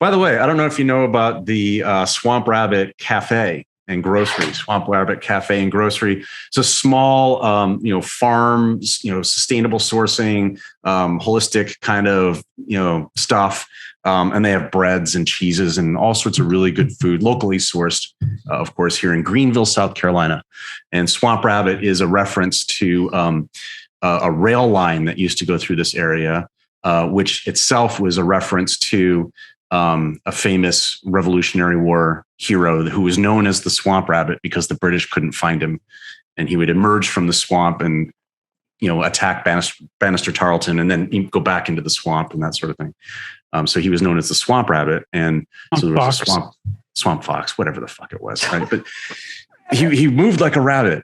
By the way, I don't know if you know about the Swamp Rabbit Cafe and Grocery. Swamp Rabbit Cafe and Grocery. It's a small, farm, sustainable sourcing, holistic kind of, stuff. And they have breads and cheeses and all sorts of really good food, locally sourced, of course, here in Greenville, South Carolina. And Swamp Rabbit is a reference to a rail line that used to go through this area, which itself was a reference to a famous Revolutionary War hero who was known as the Swamp Rabbit because the British couldn't find him. And he would emerge from the swamp and, attack Bannister Tarleton and then go back into the swamp and that sort of thing. So he was known as the Swamp Rabbit. And so there was a swamp fox, whatever the fuck it was. Right. But he moved like a rabbit.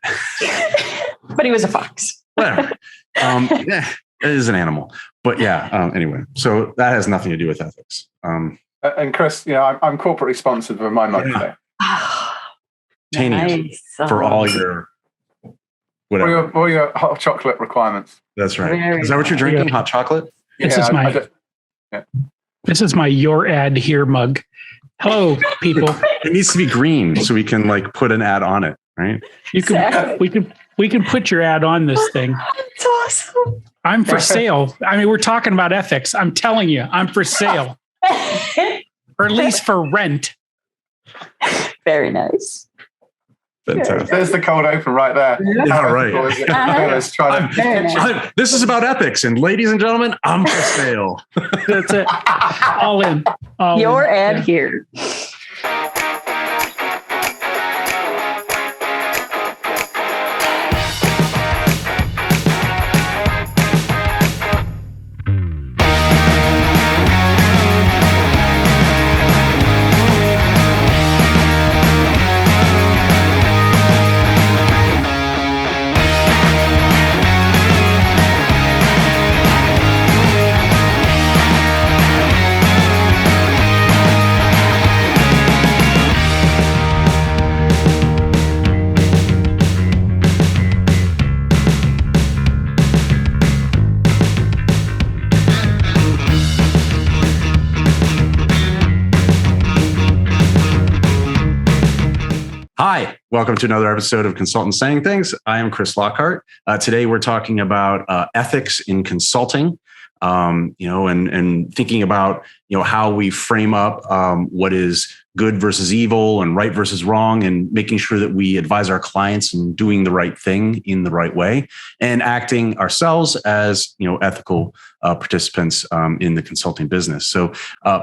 But he was a fox. Whatever. It is an animal. But anyway, so that has nothing to do with ethics. And Chris, I'm corporately sponsored for my mug today. Nice. For all your whatever. All your hot chocolate requirements. That's right. Is that what you're drinking? Hot chocolate? This is my Your Ad Here mug. Hello, people. It needs to be green so we can put an ad on it, right? We can put your ad on this thing. It's awesome. I'm for sale. I mean, we're talking about ethics. I'm telling you, I'm for sale. Or at least for rent. Very nice. Fantastic. There's the cold open right there. Yeah, right. This is about ethics, and ladies and gentlemen, I'm for sale. That's it. All in. Your ad here. Hi, welcome to another episode of Consultants Saying Things. I am Chris Lockhart. Today we're talking about ethics in consulting, and thinking about, how we frame up what is good versus evil and right versus wrong, and making sure that we advise our clients in doing the right thing in the right way and acting ourselves as, ethical participants in the consulting business. So,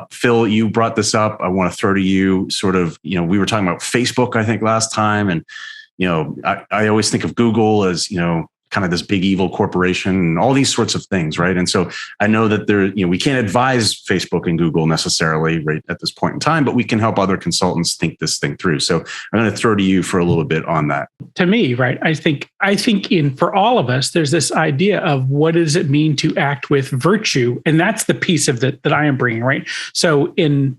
Phil, you brought this up. I want to throw to you sort of, we were talking about Facebook, I think last time. And, I always think of Google as, kind of this big evil corporation and all these sorts of things, right? And so I know that we can't advise Facebook and Google necessarily right at this point in time, but we can help other consultants think this thing through. So I'm going to throw to you for a little bit on that. To me, right? I think for all of us, there's this idea of what does it mean to act with virtue, and that's the piece of that I am bringing, right? So in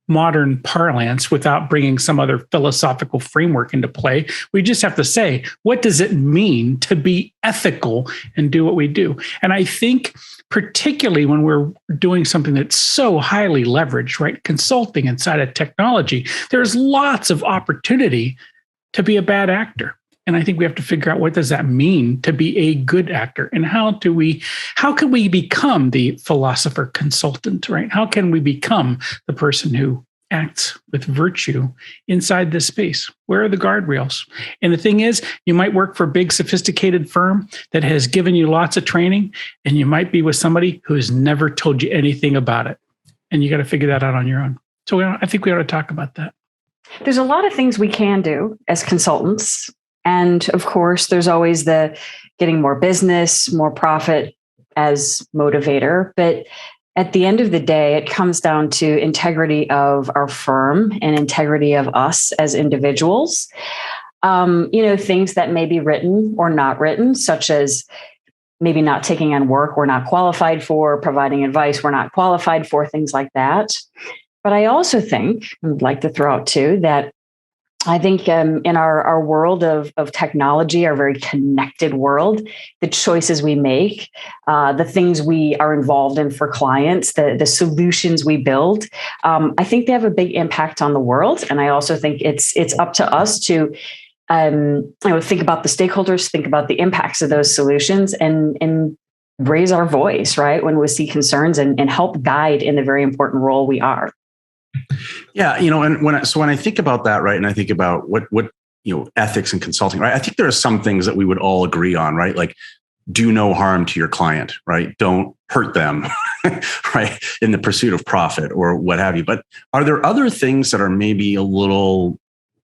modern parlance, without bringing some other philosophical framework into play, we just have to say, what does it mean to be ethical and do what we do? And I think particularly when we're doing something that's so highly leveraged, right? Consulting inside of technology, there's lots of opportunity to be a bad actor. And I think we have to figure out what does that mean to be a good actor, and how can we become the philosopher consultant, right? How can we become the person who acts with virtue inside this space? Where are the guardrails? And the thing is, you might work for a big sophisticated firm that has given you lots of training, and you might be with somebody who's never told you anything about it. And you got to figure that out on your own. So I think we ought to talk about that. There's a lot of things we can do as consultants. And of course, there's always the getting more business, more profit as motivator. But at the end of the day, it comes down to integrity of our firm and integrity of us as individuals. Things that may be written or not written, such as maybe not taking on work we're not qualified for, providing advice we're not qualified for, things like that. But I also think, I'd like to throw out too, that I think in our world of technology, our very connected world, the choices we make, the things we are involved in for clients, the solutions we build, I think they have a big impact on the world. And I also think it's up to us to think about the stakeholders, think about the impacts of those solutions, and raise our voice, right, when we see concerns and help guide in the very important role we are. Yeah, and when I think about that, right, and I think about what ethics and consulting, right, I think there are some things that we would all agree on, right, like do no harm to your client, right, don't hurt them, right, in the pursuit of profit or what have you. But are there other things that are maybe a little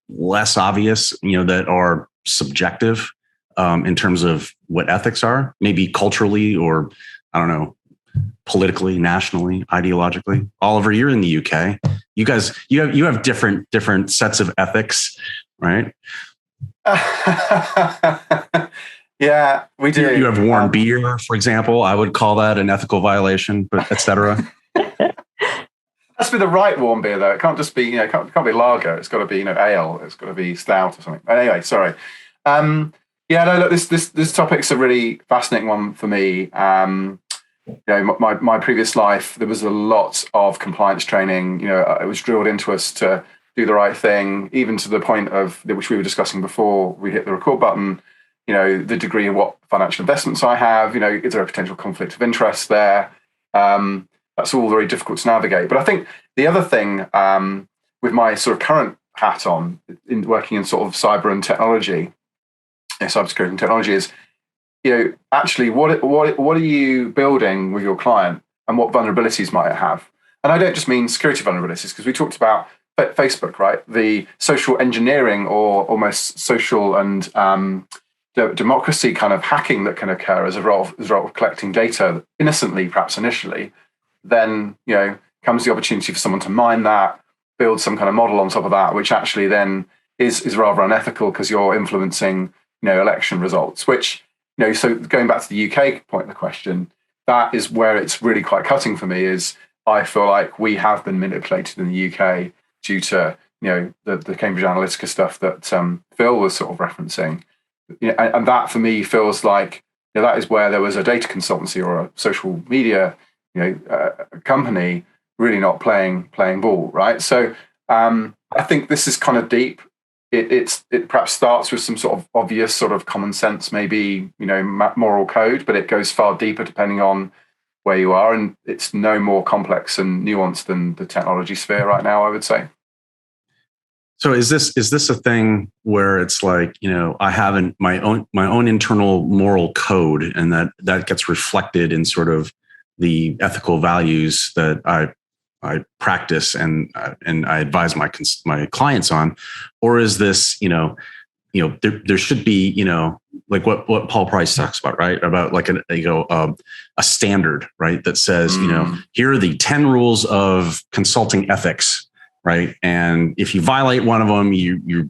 less obvious, that are subjective in terms of what ethics are, maybe culturally or I don't know, politically, nationally, ideologically? Oliver, you're in the UK. You guys, you have different sets of ethics, right? Yeah, we do. You have worn beer, for example. I would call that an ethical violation, but et cetera. It has to be the right warm beer, though. It can't just be, it can't be lager. It's got to be, ale. It's got to be stout or something. But anyway, sorry. Look, this topic's a really fascinating one for me. My previous life, there was a lot of compliance training. It was drilled into us to do the right thing, even to the point of which we were discussing before we hit the record button. The degree of what financial investments I have. Is there a potential conflict of interest there? That's all very difficult to navigate. But I think the other thing with my sort of current hat on, in working in sort of cyber and technology, cybersecurity and technology, is actually what are you building with your client and what vulnerabilities might it have? And I don't just mean security vulnerabilities, because we talked about Facebook, right? The social engineering or almost social and democracy kind of hacking that can occur as a result of collecting data innocently, perhaps initially. Then comes the opportunity for someone to mine that, build some kind of model on top of that, which actually then is rather unethical because you're influencing election results, which so going back to the UK point of the question, that is where it's really quite cutting for me. Is I feel like we have been manipulated in the UK due to the Cambridge Analytica stuff that Phil was sort of referencing, and that for me feels like that is where there was a data consultancy or a social media company really not playing ball, right? So I think this is kind of deep. It perhaps starts with some sort of obvious sort of common sense, maybe moral code, but it goes far deeper depending on where you are, and it's no more complex and nuanced than the technology sphere right now, I would say. So is this a thing where it's like I have my own internal moral code, and that gets reflected in sort of the ethical values that I practice and I advise my clients on, or is this there should be like what Paul Price talks about, right? About like a standard, right? That says here are the 10 rules of consulting ethics, right? And if you violate one of them, you're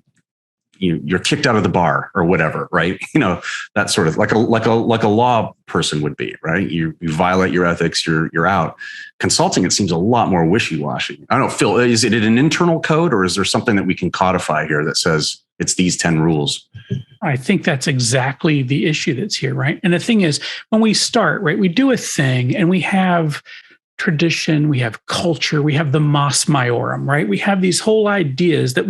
kicked out of the bar or whatever, right? That sort of like a law person would be, right? You violate your ethics, you're out. Consulting, it seems a lot more wishy-washy. I don't know, Phil, is it an internal code, or is there something that we can codify here that says it's these 10 rules? I think that's exactly the issue that's here, right? And the thing is, when we start, right, we do a thing and we have tradition, we have culture, we have the mos maiorum, right? We have these whole ideas that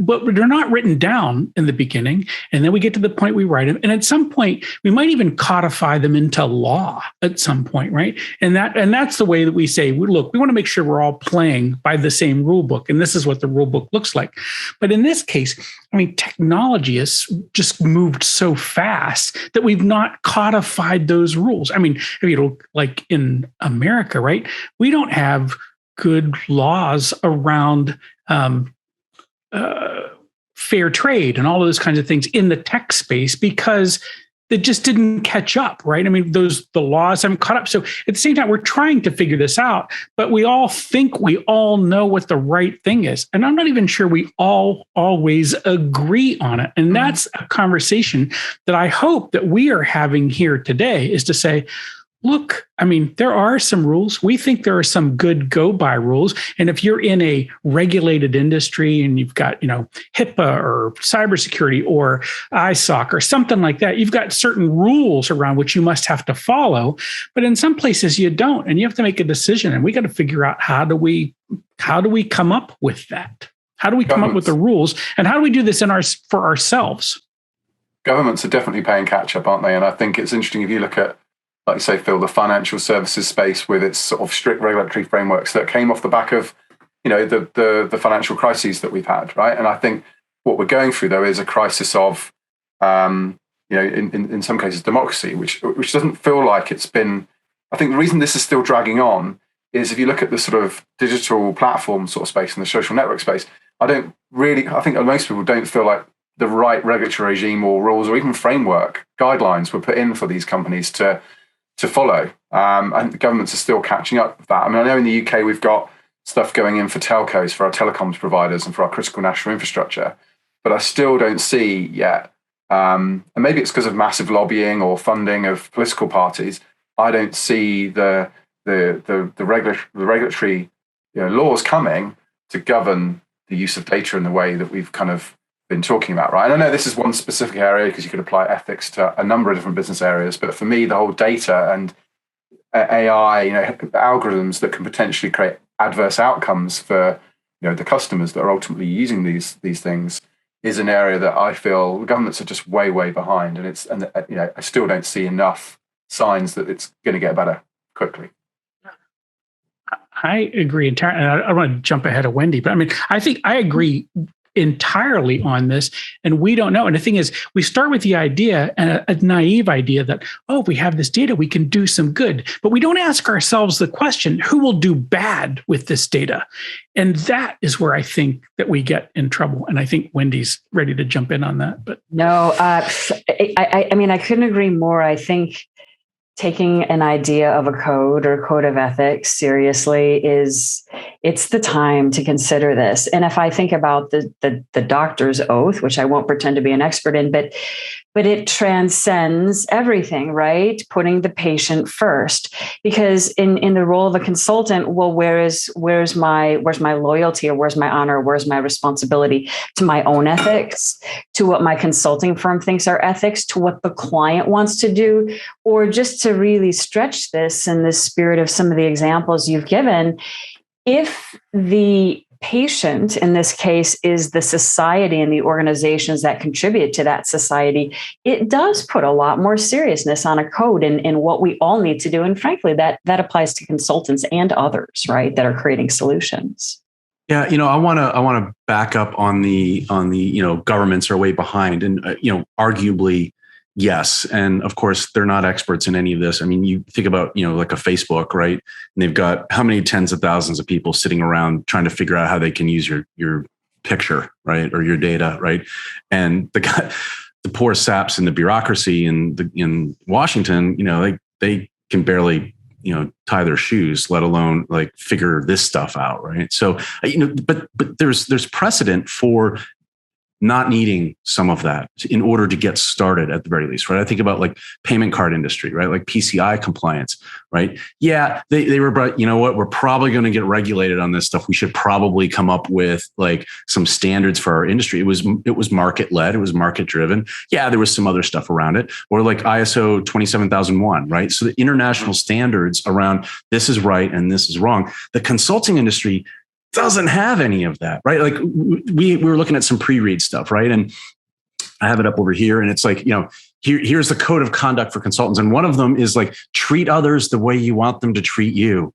but they're not written down in the beginning. And then we get to the point we write them. And at some point, we might even codify them into law at some point, right? And that's the way that we say, look, we want to make sure we're all playing by the same rule book. And this is what the rule book looks like. But in this case, technology has just moved so fast that we've not codified those rules. If you look like in America, right? We don't have good laws around fair trade and all of those kinds of things in the tech space because it just didn't catch up, right? The laws haven't caught up. So at the same time, we're trying to figure this out, but we all think we all know what the right thing is. And I'm not even sure we all always agree on it. And that's a conversation that I hope that we are having here today, is to say, look, I mean, there are some rules. We think there are some good go by rules. And if you're in a regulated industry and you've got, HIPAA or cybersecurity or ISOC or something like that, you've got certain rules around which you must have to follow. But in some places you don't, and you have to make a decision. And we got to figure out how do we come up with that? How do we come up with the rules? And how do we do this for ourselves? Governments are definitely playing catch up, aren't they? And I think it's interesting if you look at, like you say, Phil, the financial services space with its sort of strict regulatory frameworks that came off the back of, the financial crises that we've had, right? And I think what we're going through, though, is a crisis of, in some cases, democracy, which doesn't feel like it's been. I think the reason this is still dragging on is if you look at the sort of digital platform sort of space and the social network space, I think most people don't feel like the right regulatory regime or rules or even framework guidelines were put in for these companies to follow. And the governments are still catching up with that. I mean, I know in the UK, we've got stuff going in for telcos, for our telecoms providers and for our critical national infrastructure, but I still don't see yet. And maybe it's because of massive lobbying or funding of political parties. I don't see the regulatory laws coming to govern the use of data in the way that we've kind of been talking about, right? And I know this is one specific area because you could apply ethics to a number of different business areas, but for me, the whole data and AI, algorithms that can potentially create adverse outcomes for the customers that are ultimately using these things is an area that I feel governments are just way behind, and I still don't see enough signs that it's going to get better quickly. I agree entirely. And I want to jump ahead of Wendy, but I mean, I think I agree entirely on this, and we don't know. And the thing is, we start with the idea, and a naive idea that, if we have this data, we can do some good, but we don't ask ourselves the question, who will do bad with this data? And that is where I think that we get in trouble. And I think Wendy's ready to jump in on that. But no, I mean, I couldn't agree more. I think taking an idea of a code or code of ethics seriously it's the time to consider this. And if I think about the doctor's oath, which I won't pretend to be an expert in, but it transcends everything, right? Putting the patient first, because in the role of a consultant, well, where's my loyalty, or where's my honor, or where's my responsibility to my own ethics, to what my consulting firm thinks are ethics, to what the client wants to do, or just to really stretch this in the spirit of some of the examples you've given. If the patient, in this case, is the society and the organizations that contribute to that society, it does put a lot more seriousness on a code and what we all need to do. And frankly, that applies to consultants and others, right, that are creating solutions. Yeah, I want to back up on the governments are way behind, and arguably yes, and of course they're not experts in any of this. I mean, you think about like a Facebook, right? And they've got how many tens of thousands of people sitting around trying to figure out how they can use your picture, right, or your data, right? And the poor saps in the bureaucracy in Washington, they can barely tie their shoes, let alone like figure this stuff out, right? So but there's precedent for not needing some of that in order to get started at the very least, right? I think about like payment card industry, right? Like PCI compliance, right? Yeah, they were, but you know what? We're probably going to get regulated on this stuff. We should probably come up with like some standards for our industry. It was market led. It was market driven. Yeah, there was some other stuff around it, or like ISO 27001, right? So the international standards around this is right and this is wrong. The consulting industry doesn't have any of that, right? Like we were looking at some pre-read stuff, right? And I have it up over here, and it's like, here's the code of conduct for consultants. And one of them is like, treat others the way you want them to treat you.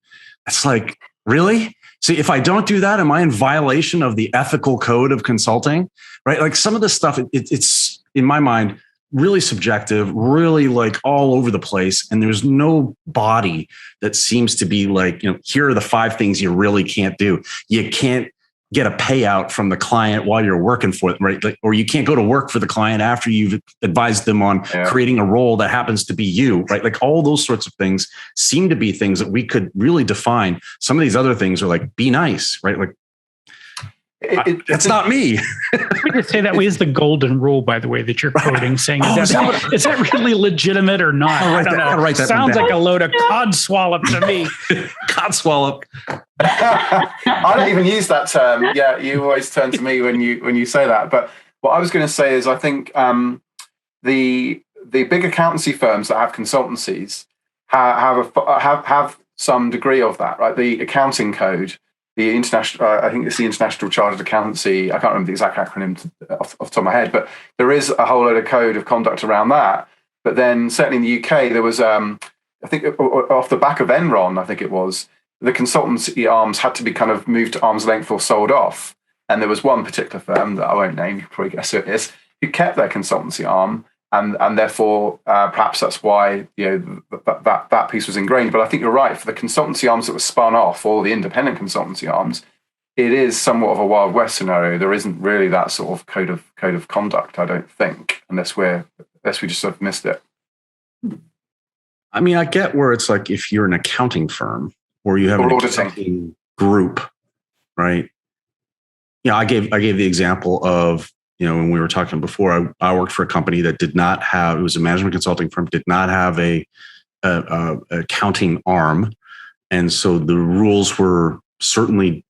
It's like, really? See, if I don't do that, am I in violation of the ethical code of consulting, right? Like some of this stuff, it's in my mind, really subjective, really like all over the place. And there's no body that seems to be like, here are the 5 things you really can't do. You can't get a payout from the client while you're working for them, right? Like, or you can't go to work for the client after you've advised them on creating a role that happens to be you, right? Like all those sorts of things seem to be things that we could really define. Some of these other things are like, be nice, right? Like, It's not me. We could say that way is the golden rule, by the way, that you're quoting, saying, is that really legitimate or not? I don't know. Sounds like a load of codswallop to me. Codswallop. I don't even use that term. Yeah, you always turn to me when you say that. But what I was going to say is, I think the big accountancy firms that have consultancies have some degree of that, right? The accounting code, the international, I think it's the International Chartered Accountancy. I can't remember the exact acronym off the top of my head, but there is a whole load of code of conduct around that. But then certainly in the UK, there was, I think off the back of Enron, I think it was, the consultancy arms had to be kind of moved to arm's length or sold off. And there was one particular firm that I won't name, you can probably guess who it is, who kept their consultancy arm. And therefore, perhaps that's why that piece was ingrained. But I think you're right. For the consultancy arms that were spun off, or the independent consultancy arms, it is somewhat of a Wild West scenario. There isn't really that sort of code of conduct, I don't think, unless we just sort of missed it. I mean, I get where it's like if you're an accounting firm or you have an accounting group, right? Yeah, I gave the example of, when we were talking before, I worked for a company that did not have, it was a management consulting firm, did not have a accounting arm. And so the rules were certainly,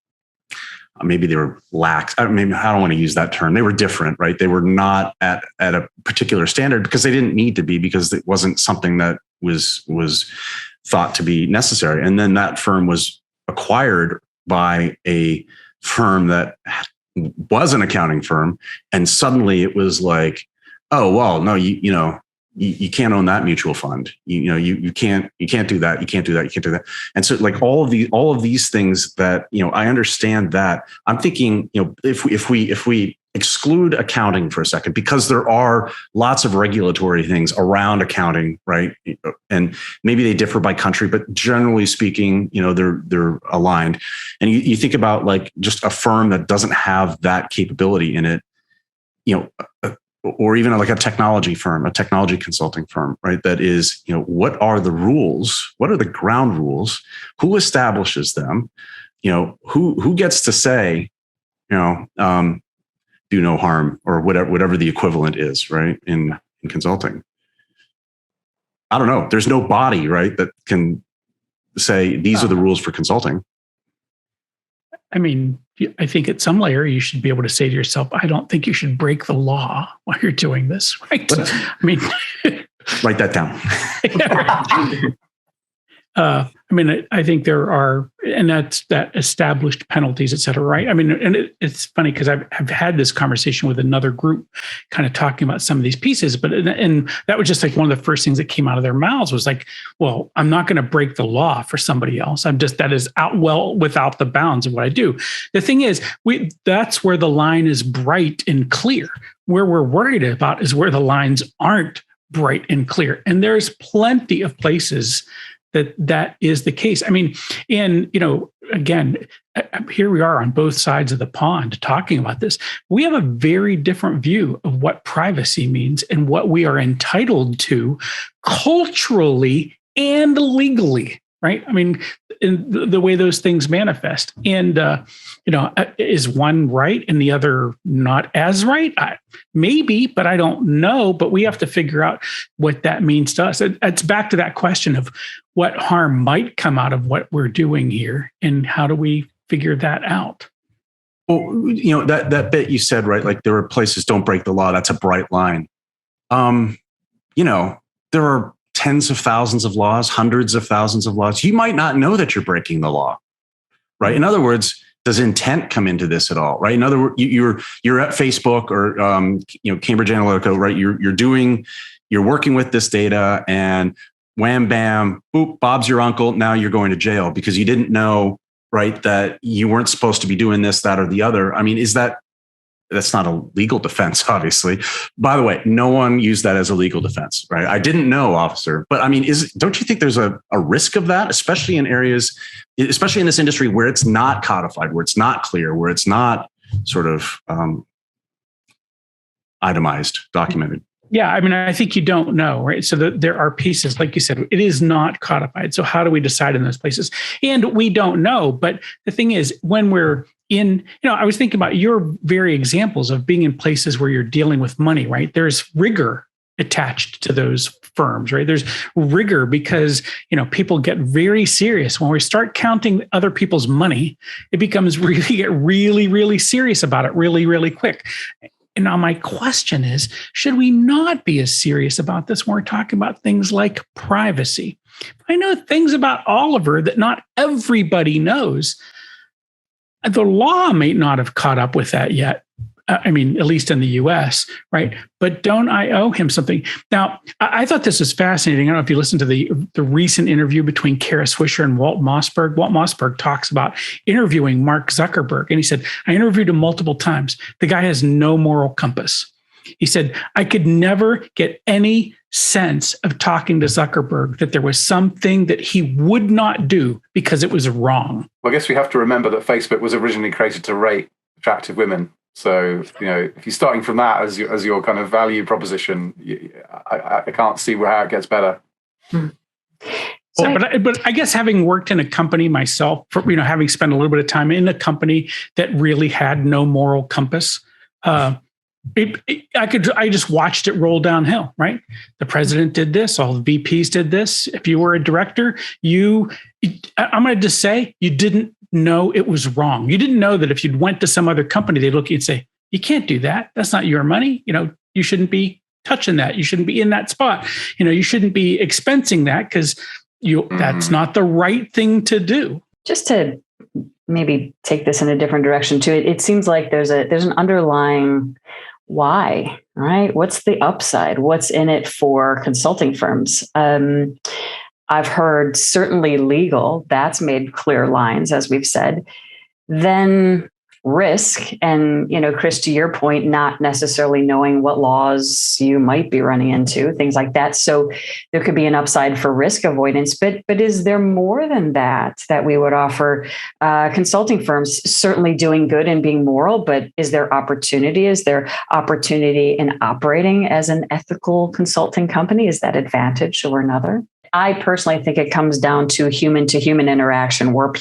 maybe they were lax. I don't want to use that term. They were different, right? They were not at a particular standard because they didn't need to be, because it wasn't something that was thought to be necessary. And then that firm was acquired by a firm that was an accounting firm, and suddenly it was like, oh well, no, you can't own that mutual fund. You can't do that. You can't do that. You can't do that. And so, like all of these things that I understand that. I'm thinking, if we exclude accounting for a second, because there are lots of regulatory things around accounting, right? And maybe they differ by country, but generally speaking, they're aligned. And you think about like just a firm that doesn't have that capability in it, or even like a technology firm, a technology consulting firm, right? That is, what are the rules? What are the ground rules? Who establishes them? Who gets to say, do no harm, or whatever the equivalent is, right? In consulting. I don't know. There's no body, right, that can say these are the rules for consulting. I mean, I think at some layer you should be able to say to yourself, I don't think you should break the law while you're doing this, right? I mean, write that down. I think there are, and that's that established penalties, et cetera, right? I mean, and it's funny because I've had this conversation with another group kind of talking about some of these pieces, and that was just like one of the first things that came out of their mouths was like, well, I'm not going to break the law for somebody else. That is out well without the bounds of what I do. The thing is, that's where the line is bright and clear. Where we're worried about is where the lines aren't bright and clear. And there's plenty of places that is the case. I mean, and, again, here we are on both sides of the pond talking about this. We have a very different view of what privacy means and what we are entitled to culturally and legally, right? I mean, in the way those things manifest. And, is one right and the other not as right? Maybe, but I don't know. But we have to figure out what that means to us. It's back to that question of what harm might come out of what we're doing here, and how do we figure that out? Well, that bit you said, right? Like there are places don't break the law. That's a bright line. There are tens of thousands of laws, hundreds of thousands of laws. You might not know that you're breaking the law, right? In other words, does intent come into this at all, right? In other words, you're at Facebook or Cambridge Analytica, right? You're working with this data, and wham bam, boop, Bob's your uncle. Now you're going to jail because you didn't know, right, that you weren't supposed to be doing this, that, or the other. I mean, that's not a legal defense, obviously. By the way, no one used that as a legal defense, right? I didn't know, officer. But I mean, don't you think there's a risk of that, especially in areas, especially in this industry where it's not codified, where it's not clear, where it's not sort of itemized, documented? Yeah, I mean, I think you don't know, right? So there are pieces, like you said, it is not codified. So how do we decide in those places? And we don't know. But the thing is, when we're I was thinking about your very examples of being in places where you're dealing with money, right? There's rigor attached to those firms, right? There's rigor because, people get very serious. When we start counting other people's money, it becomes really, really serious about it really, really quick. And now my question is, should we not be as serious about this when we're talking about things like privacy? I know things about Oliver that not everybody knows. The law may not have caught up with that yet. At least in the US, right? But don't I owe him something? Now, I thought this was fascinating. I don't know if you listened to the recent interview between Kara Swisher and Walt Mossberg. Walt Mossberg talks about interviewing Mark Zuckerberg. And he said, I interviewed him multiple times. The guy has no moral compass. He said, I could never get any sense of talking to Zuckerberg that there was something that he would not do because it was wrong. Well, I guess we have to remember that Facebook was originally created to rate attractive women. So, if you're starting from that as your kind of value proposition, I can't see how it gets better. So, but I guess having worked in a company myself, having spent a little bit of time in a company that really had no moral compass, I just watched it roll downhill, right? The president did this, all the VPs did this. If you were a director, I'm going to just say you didn't know it was wrong. You didn't know that if you went to some other company, they'd look at you and say, you can't do that. That's not your money. You shouldn't be touching that. You shouldn't be in that spot. You shouldn't be expensing that because that's not the right thing to do. Just to maybe take this in a different direction too, it seems like there's an underlying why, right? What's the upside? What's in it for consulting firms? I've heard certainly legal, that's made clear lines, as we've said. Then risk. And, Chris, to your point, not necessarily knowing what laws you might be running into, things like that. So there could be an upside for risk avoidance. But is there more than that we would offer? Consulting firms certainly doing good and being moral, but is there opportunity? Is there opportunity in operating as an ethical consulting company? Is that advantage or another? I personally think it comes down to human interaction where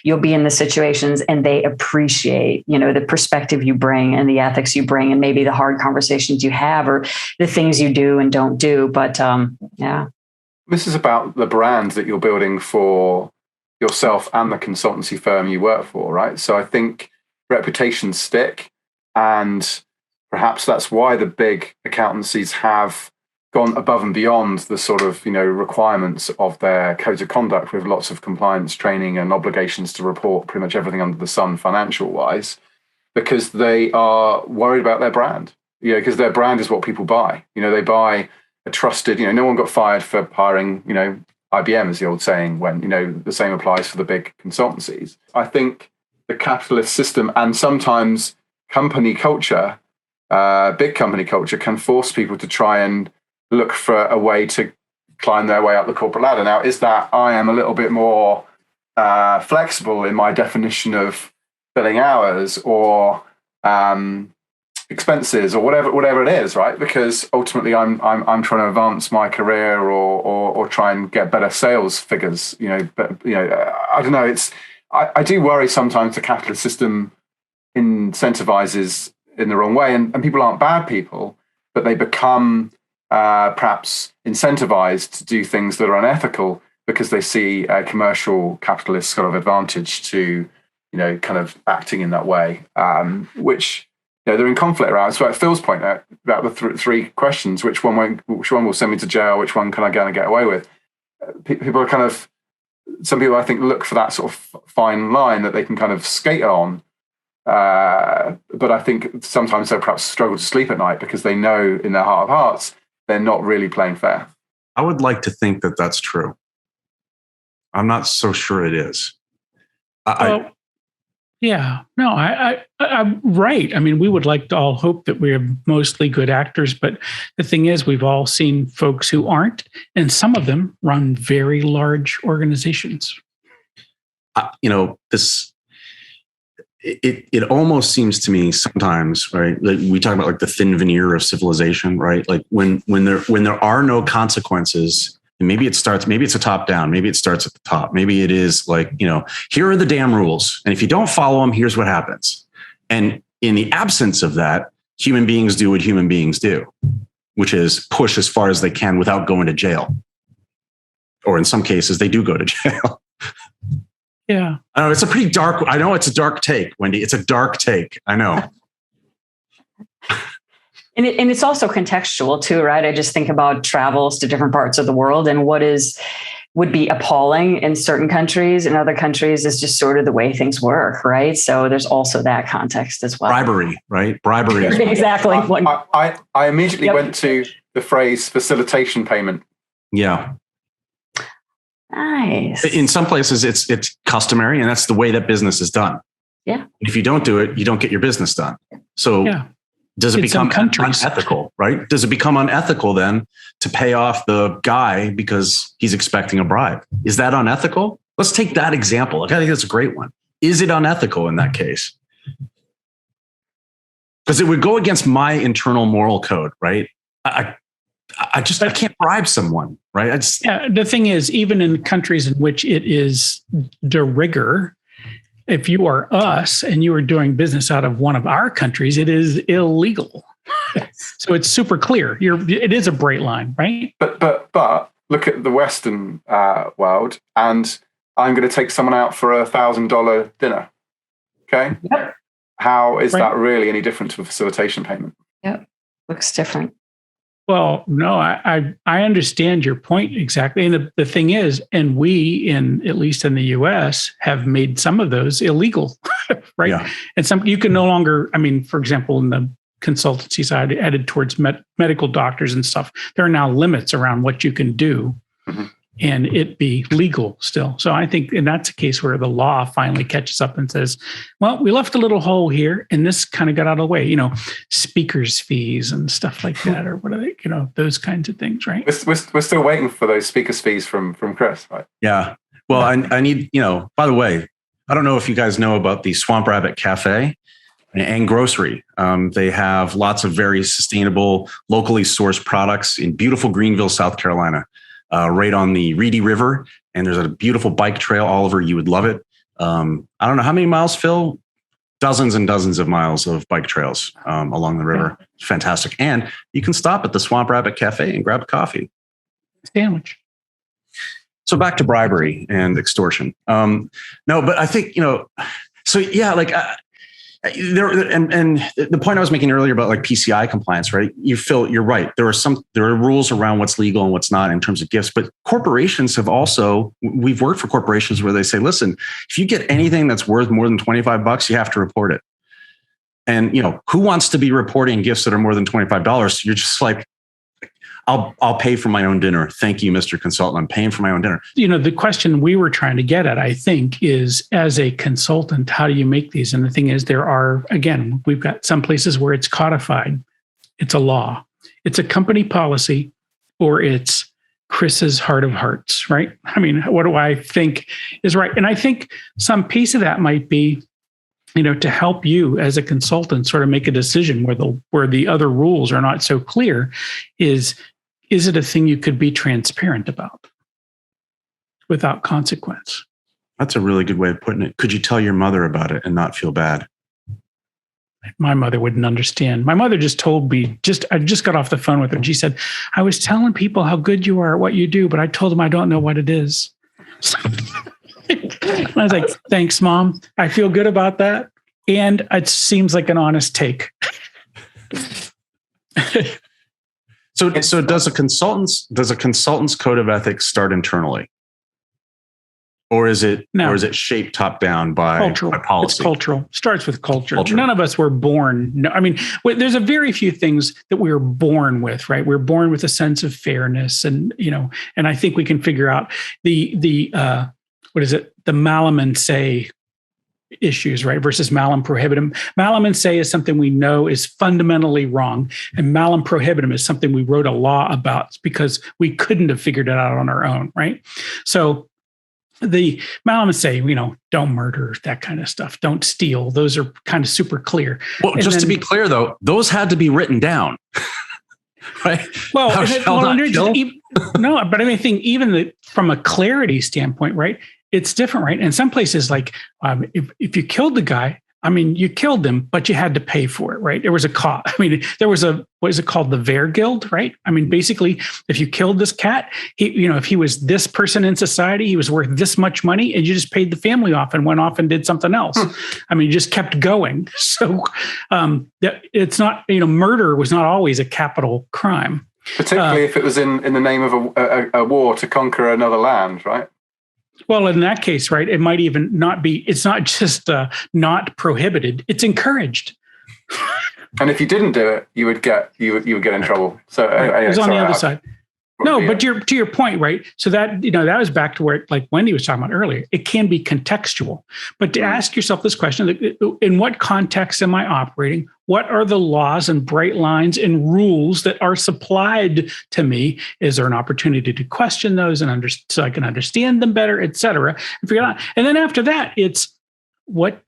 you'll be in the situations and they appreciate, the perspective you bring and the ethics you bring and maybe the hard conversations you have or the things you do and don't do. But yeah. This is about the brand that you're building for yourself and the consultancy firm you work for, right? So I think reputations stick, and perhaps that's why the big accountancies have gone above and beyond the sort of, requirements of their codes of conduct with lots of compliance training and obligations to report pretty much everything under the sun financial wise, because they are worried about their brand, because their brand is what people buy. They buy a trusted, no one got fired for hiring, IBM is the old saying, when, the same applies for the big consultancies. I think the capitalist system and sometimes company culture, big company culture, can force people to try and look for a way to climb their way up the corporate ladder. Now, is that I am a little bit more flexible in my definition of billing hours or expenses or whatever it is, right? Because ultimately, I'm trying to advance my career or try and get better sales figures. But I don't know. I do worry sometimes the capitalist system incentivizes in the wrong way, and people aren't bad people, but they become perhaps incentivized to do things that are unethical because they see a commercial capitalist sort of advantage to, kind of acting in that way, which they're in conflict around. So at Phil's point about the three questions: which one will send me to jail? Which one can I go and get away with? People are kind of, some people I think look for that sort of fine line that they can kind of skate on. But I think sometimes they'll perhaps struggle to sleep at night because they know in their heart of hearts they're not really playing fair. I would like to think that that's true. I'm not so sure it is. I'm right. I mean, we would like to all hope that we're mostly good actors, but the thing is, we've all seen folks who aren't, and some of them run very large organizations. It almost seems to me sometimes, right? Like we talk about like the thin veneer of civilization, right? Like when there are no consequences And maybe it's a top down. Maybe it starts at the top. Maybe it is like, here are the damn rules. And if you don't follow them, here's what happens. And in the absence of that, human beings do what human beings do, which is push as far as they can without going to jail. Or in some cases, they do go to jail. Yeah. I know it's a dark take, Wendy. It's a dark take. I know. And it's also contextual too, right? I just think about travels to different parts of the world and would be appalling in certain countries. In other countries, is just sort of the way things work, right? So there's also that context as well. Bribery, right? Bribery. Exactly. I immediately went to the phrase facilitation payment. Yeah. Nice. In some places, it's customary, and that's the way that business is done. Yeah. If you don't do it, you don't get your business done. So does it become unethical, right? Does it become unethical then to pay off the guy because he's expecting a bribe? Is that unethical? Let's take that example. I think that's a great one. Is it unethical in that case? Because it would go against my internal moral code, right? I can't bribe someone, right? The thing is, even in countries in which it is de rigueur, if you are us and you are doing business out of one of our countries, it is illegal. So it's super clear. It is a bright line, right? But look at the Western world, and I'm going to take someone out for $1,000 dinner. Okay, how is that really any different to a facilitation payment? Yep, looks different. Well, no, I understand your point exactly. And the thing is, and we at least in the US, have made some of those illegal, right? Yeah. And some you can no longer, for example, in the consultancy side, headed towards medical doctors and stuff, there are now limits around what you can do and it be legal still. So I think, and that's a case where the law finally catches up and says, well, we left a little hole here and this kind of got out of the way, speakers fees and stuff like that, or what are they, those kinds of things, right? We're still waiting for those speakers fees from Chris, right? Yeah. Well, I need, by the way, I don't know if you guys know about the Swamp Rabbit Cafe and grocery. They have lots of very sustainable, locally sourced products in beautiful Greenville, South Carolina. Right on the Reedy River. And there's a beautiful bike trail. Oliver, you would love it. I don't know how many miles, Phil? Dozens and dozens of miles of bike trails along the river. Yeah. It's fantastic. And you can stop at the Swamp Rabbit Cafe and grab a coffee. Sandwich. So back to bribery and extortion. No, but I think, and the point I was making earlier about like PCI compliance, right? You're right. There are rules around what's legal and what's not in terms of gifts, but corporations we've worked for corporations where they say, listen, if you get anything that's worth more than $25, you have to report it. And, who wants to be reporting gifts that are more than $25? You're just like, I'll pay for my own dinner. Thank you, Mr. Consultant. I'm paying for my own dinner. The question we were trying to get at, I think, is as a consultant, how do you make these? And the thing is, we've got some places where it's codified. It's a law. It's a company policy, or it's Chris's heart of hearts, right? What do I think is right? And I think some piece of that might be, to help you as a consultant sort of make a decision where the other rules are not so clear is it a thing you could be transparent about without consequence? That's a really good way of putting it. Could you tell your mother about it and not feel bad? My mother wouldn't understand. My mother just told me, I just got off the phone with her and she said, I was telling people how good you are at what you do, but I told them I don't know what it is. I was like, thanks, Mom. I feel good about that. And it seems like an honest take. So does a consultant's code of ethics start internally? Or is it shaped top down by policy? It's cultural. Starts with culture. None of us were born. There's a very few things that we were born with, right? We're born with a sense of fairness, and and I think we can figure out the malum and se issues, right? Versus malum prohibitum. Malum and se is something we know is fundamentally wrong, and malum prohibitum is something we wrote a law about because we couldn't have figured it out on our own, right? So the malum and se, don't murder, that kind of stuff. Don't steal. Those are kind of super clear. Well, to be clear though, those had to be written down. right? Well, Thou shalt not kill. No, but I mean, I think even from a clarity standpoint, right? It's different, right? In some places, like if you killed the guy, I mean, you killed him, but you had to pay for it, right? There was a cost. I mean, there was what is it called? The Guild, right? I mean, basically, if you killed this cat, if he was this person in society, he was worth this much money, and you just paid the family off and went off and did something else. I mean, you just kept going. So it's not, murder was not always a capital crime. Particularly if it was in the name of a war to conquer another land, right? Well, in that case, right, it might even not be, it's not just not prohibited, it's encouraged. And if you didn't do it, you would get in trouble. So right. It was on the other side. No, but to your point, right? So that, that was back to where, like Wendy was talking about earlier, it can be contextual. But to ask yourself this question, in what context am I operating? What are the laws and bright lines and rules that are supplied to me? Is there an opportunity to question those and so I can understand them better, et cetera? And then after that, it's what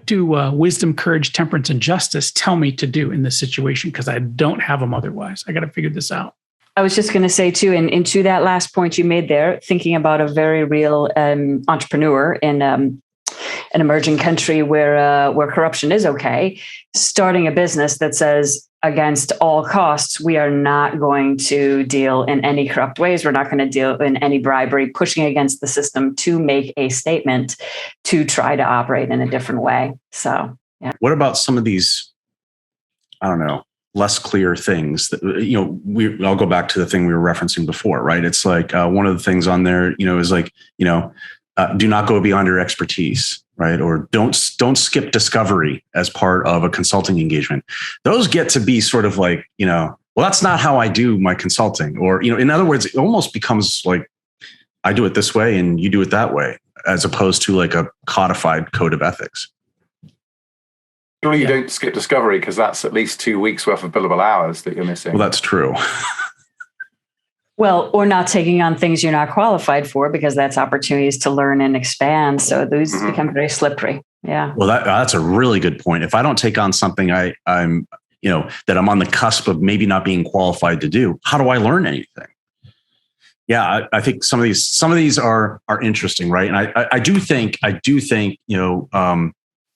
do wisdom, courage, temperance, and justice tell me to do in this situation? Because I don't have them otherwise. I got to figure this out. I was just going to say too, and to that last point you made there, thinking about a very real entrepreneur in an emerging country where corruption is okay, starting a business that says against all costs, we are not going to deal in any corrupt ways. We're not going to deal in any bribery, pushing against the system to make a statement to try to operate in a different way. So, yeah. What about some of these, I don't know, less clear things that, I'll go back to the thing we were referencing before, right? It's like one of the things on there, is like, do not go beyond your expertise, right? Or don't skip discovery as part of a consulting engagement. Those get to be sort of like, well, that's not how I do my consulting. Or, in other words, it almost becomes like I do it this way and you do it that way, as opposed to like a codified code of ethics. Surely you don't skip discovery, because that's at least 2 weeks worth of billable hours that you're missing. Well, that's true. Well, or not taking on things you're not qualified for, because that's opportunities to learn and expand. So those become very slippery. Yeah. Well, that's a really good point. If I don't take on something I'm that I'm on the cusp of maybe not being qualified to do, how do I learn anything? Yeah, I think some of these are interesting, right? And I do think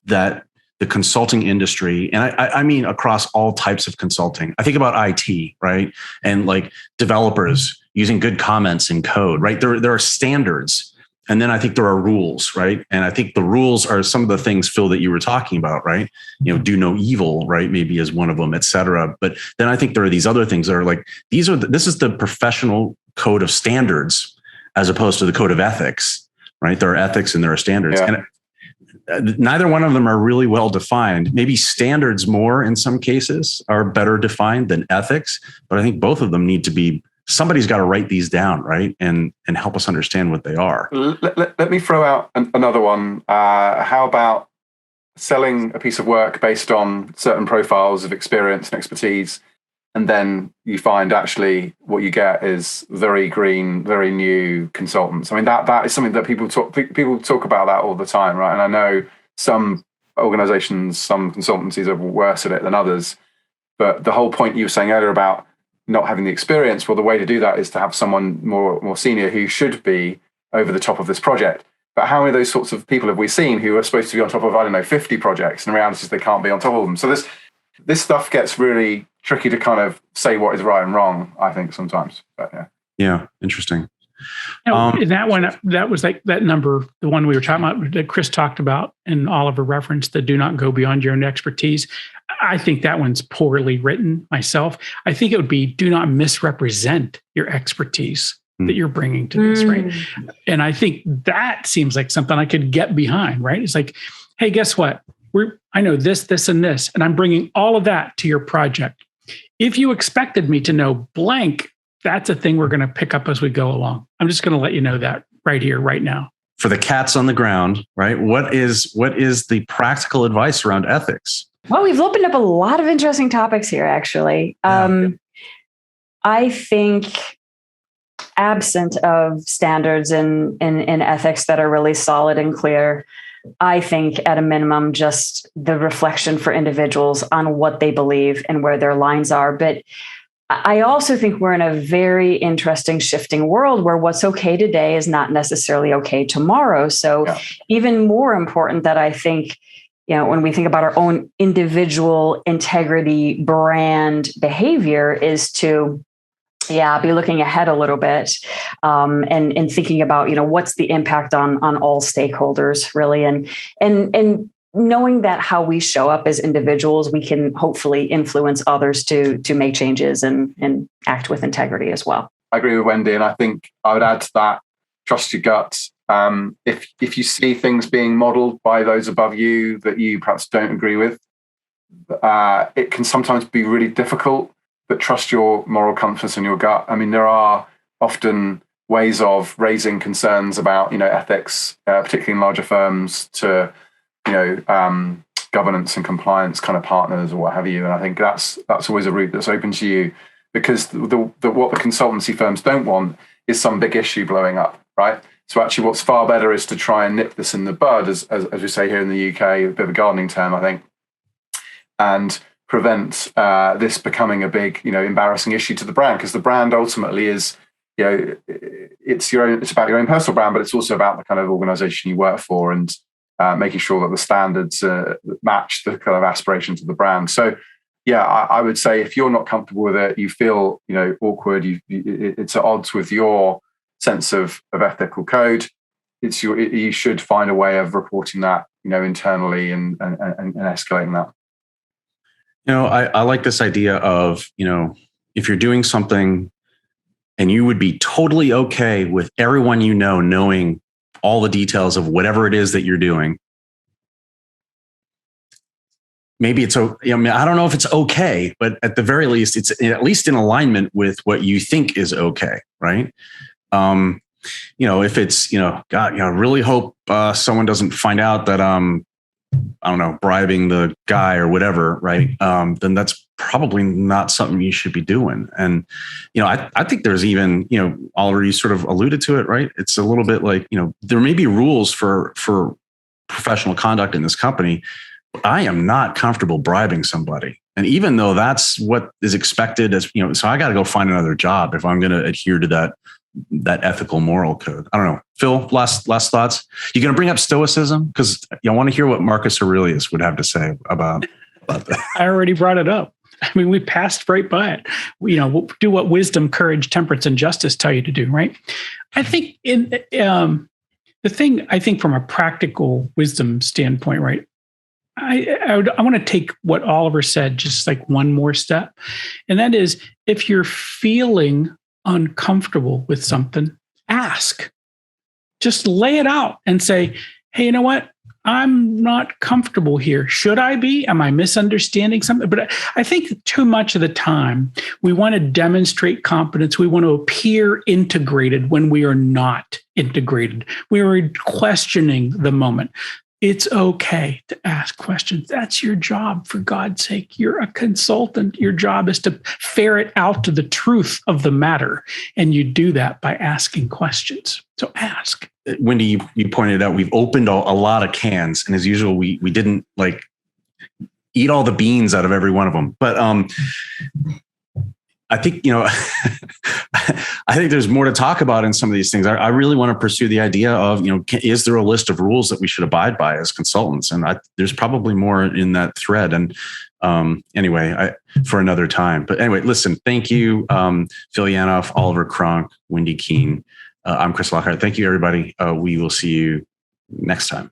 that the consulting industry, and I mean across all types of consulting. I think about IT, right? And like developers using good comments in code, right? There are standards, and then I think there are rules, right? And I think the rules are some of the things, Phil, that you were talking about, right? Do no evil, right? Maybe as one of them, et cetera. But then I think there are these other things that are like, this is the professional code of standards as opposed to the code of ethics, right? There are ethics and there are standards. Yeah. And neither one of them are really well defined. Maybe standards more in some cases are better defined than ethics, but I think both of them need to be, somebody's got to write these down, right? And help us understand what they are. Let me throw out another one. How about selling a piece of work based on certain profiles of experience and expertise, and then you find actually what you get is very green, very new consultants? I mean, that is something that people talk about that all the time, right? And I know some organizations, some consultancies are worse at it than others. But the whole point you were saying earlier about not having the experience, well, the way to do that is to have someone more senior who should be over the top of this project. But how many of those sorts of people have we seen who are supposed to be on top of, 50 projects, and the reality is they can't be on top of them? So this stuff gets really tricky to kind of say what is right and wrong, I think, sometimes. But yeah, interesting. That one, that was like that number, the one we were talking about that Chris talked about and Oliver referenced, the do not go beyond your own expertise. I think that one's poorly written myself. I think it would be do not misrepresent your expertise that you're bringing to this, right? And I think that seems like something I could get behind, right? It's like, hey, guess what? I know this, and this, and I'm bringing all of that to your project. If you expected me to know blank, that's a thing we're going to pick up as we go along. I'm just going to let you know that right here, right now. For the cats on the ground, right? What is the practical advice around ethics? Well, we've opened up a lot of interesting topics here, actually. I think absent of standards in ethics that are really solid and clear, I think at a minimum, just the reflection for individuals on what they believe and where their lines are. But I also think we're in a very interesting shifting world where what's okay today is not necessarily okay tomorrow. So even more important that I think, when we think about our own individual integrity brand behavior is to be looking ahead a little bit, and thinking about, what's the impact on all stakeholders really. And knowing that how we show up as individuals, we can hopefully influence others to make changes and act with integrity as well. I agree with Wendy. And I think I would add to that, trust your gut. If you see things being modeled by those above you that you perhaps don't agree with, it can sometimes be really difficult, but trust your moral compass and your gut. I mean, there are often ways of raising concerns about, ethics, particularly in larger firms, to governance and compliance kind of partners or what have you. And I think that's always a route that's open to you, because what the consultancy firms don't want is some big issue blowing up, right? So actually what's far better is to try and nip this in the bud, as we say here in the UK, a bit of a gardening term, I think, and prevent this becoming a big, embarrassing issue to the brand, because the brand ultimately is, it's about your own personal brand, but it's also about the kind of organization you work for, and making sure that the standards match the kind of aspirations of the brand. So, I would say if you're not comfortable with it, you feel awkward, it's at odds with your sense of ethical code. You should find a way of reporting that internally and escalating that. I like this idea of if you're doing something and you would be totally okay with everyone knowing all the details of whatever it is that you're doing. Maybe it's, I don't know if it's okay, but at the very least, it's at least in alignment with what you think is okay, right? If it's, God, I really hope someone doesn't find out that I don't know, bribing the guy or whatever, right? Then that's probably not something you should be doing. And, I think there's even, Oliver, you sort of alluded to it, right? It's a little bit like, there may be rules for professional conduct in this company, but I am not comfortable bribing somebody. And even though that's what is expected as, so I got to go find another job if I'm going to adhere to that ethical moral code. I don't know. Phil, last thoughts? You going to bring up stoicism? Because I want to hear what Marcus Aurelius would have to say about that. I already brought it up. I mean, we passed right by it. We'll do what wisdom, courage, temperance, and justice tell you to do, right? I think I think from a practical wisdom standpoint, right? I want to take what Oliver said just like one more step. And that is, if you're feeling uncomfortable with something, ask. Just lay it out and say, hey, you know what? I'm not comfortable here. Should I be? Am I misunderstanding something? But I think too much of the time we want to demonstrate competence. We want to appear integrated when we are not integrated. We are questioning the moment. It's okay to ask questions. That's your job, for God's sake. You're a consultant. Your job is to ferret out to the truth of the matter. And you do that by asking questions. So ask. Wendy, you pointed out we've opened a lot of cans. And as usual, we didn't eat all the beans out of every one of them. But I think, I think there's more to talk about in some of these things. I really want to pursue the idea of, is there a list of rules that we should abide by as consultants? And there's probably more in that thread. And anyway, for another time. But anyway, listen, thank you, Phil Yanov, Oliver Cronk, Wendy Keene. I'm Chris Lockhart. Thank you, everybody. We will see you next time.